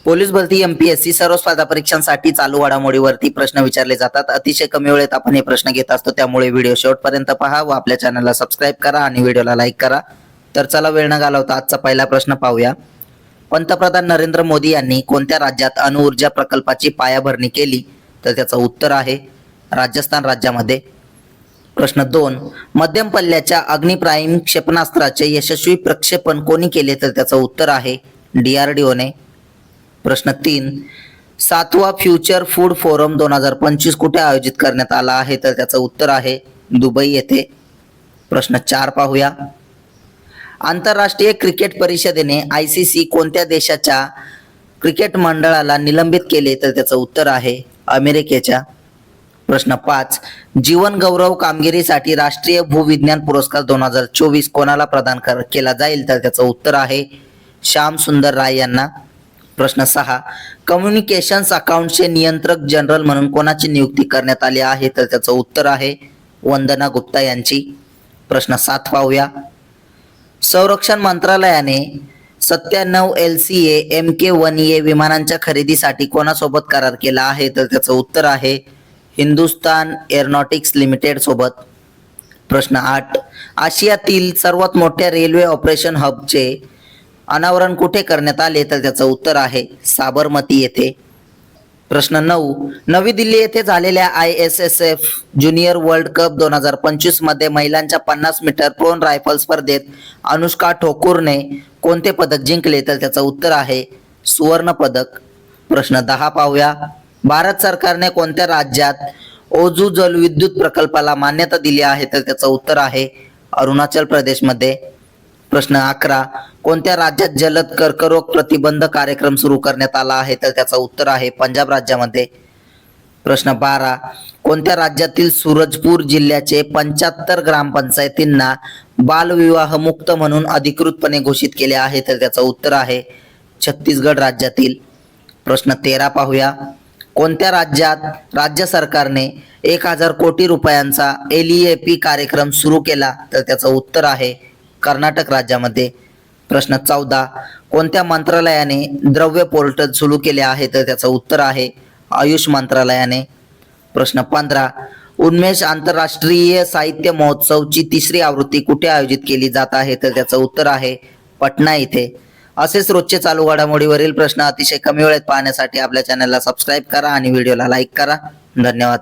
Police भरती MPSC सर्व स्पर्धा परीक्षांसाठी चालू घडामोडीवरती प्रश्न विचारले जातात। अतिशय कमी वेळेत आपण हे प्रश्न घेत असतो, त्यामुळे व्हिडिओ शेवटपर्यंत पहा व आपल्या चॅनलला सबस्क्राईब करा आणि व्हिडिओला लाईक करा। तर चला वेळ न घालवता आजचा पहिला प्रश्न पाहूया। पंतप्रधान नरेंद्र मोदी यांनी कोणत्या राज्यात अणुऊर्जा प्रकल्पाची पायाभरणी केली? तर त्याचं उत्तर आहे राजस्थान राज्यामध्ये। प्रश्न 2, मध्यम पल्ल्याच्या अग्निप्राईम क्षेपणास्त्राचे यशस्वी प्रक्षेपण कोणी केले? तर त्याचं उत्तर आहे DRDOने। प्रश्न 3, 7वा फ्युचर फूड फोरम 2025 कुठे आयोजित करण्यात आला आहे? तर त्याचं उत्तर आहे दुबई येथे। प्रश्न 4 पाहूया। आंतरराष्ट्रीय क्रिकेट परिषदेने ICC कोणत्या देशाच्या क्रिकेट मंडळाला निलंबित केले? तर त्याचं उत्तर आहे अमेरिकेच्या। प्रश्न 5, जीवन गौरव कामगिरीसाठी राष्ट्रीय भूविज्ञान पुरस्कार 2024 कोणाला प्रदान केला जाईल? तर त्याचं उत्तर आहे श्याम सुंदर राय यांना। प्रश्न 6, कम्युनिकेशन्स अकाउंटचे नियंत्रक जनरल म्हणून कोणाची नियुक्ती करण्यात आली आहे? तर त्याचं उत्तर आहे वंदना गुप्ता यांची। प्रश्न 7 पाहूया। संरक्षण मंत्रालयाने 97 LCA MK1A विमानांच्या खरेदीसाठी कोणासोबत करार केला आहे? तर त्याचं उत्तर आहे हिंदुस्तान एरोनॉटिक्स लिमिटेड सोबत। प्रश्न 8, आशियातील सर्वात मोठ्या रेल्वे ऑपरेशन हबचे अनावरण कुठे करण्यात आले? तर त्याचं उत्तर आहे साबरमती येथे। प्रश्न 9, नवी दिल्ली येथे झालेल्या ISSF ज्युनियर वर्ल्ड कप 2025 मध्ये महिलांच्या 50 मीटर प्रोन रायफल स्पर्धेत अनुष्का ठाकूरने कोणते पदक जिंकले? तर त्याचं उत्तर आहे सुवर्ण पदक। प्रश्न 10 पाहूया। भारत सरकारने कोणत्या राज्यात ओझू जलविद्युत प्रकल्पाला मान्यता दिली आहे? तर त्याचं उत्तर आहे अरुणाचल प्रदेशमध्ये। प्रश्न 11, कोणत्या राज्यात जलद कर्करोग प्रतिबंध कार्यक्रम सुरू करण्यात आला आहे? तर त्याचं उत्तर आहे पंजाब राज्यामध्ये। प्रश्न 12, कोणत्या राज्यातील सूरजपूर जिल्ह्याचे 75 ग्रामपंचायतींना बालविवाह मुक्त म्हणून अधिकृतपणे घोषित केले आहे? तर त्याचं उत्तर आहे छत्तीसगड राज्यातील। प्रश्न 13 पाहूया। कोणत्या राज्यात राज्य सरकारने 1000 कोटी रुपयांचा LEAP कार्यक्रम सुरू केला? तर त्याचं उत्तर आहे कर्नाटक राज्यामध्ये। प्रश्न 14, कोणत्या मंत्रालयाने द्रव्य पोर्टल सुरू केले आहे? तर त्याचं उत्तर आहे आयुष मंत्रालयाने। प्रश्न 15, उन्मेष आंतरराष्ट्रीय साहित्य महोत्सवची 3री आवृत्ती कुठे आयोजित केली जात आहे? तर त्याचं उत्तर आहे पटना इथे। असेच रोजचे चालू घडामोडीवरील प्रश्न अतिशय कमी वेळेत पाहण्यासाठी आपल्या चॅनलला सबस्क्राईब करा आणि व्हिडिओला लाईक करा। धन्यवाद।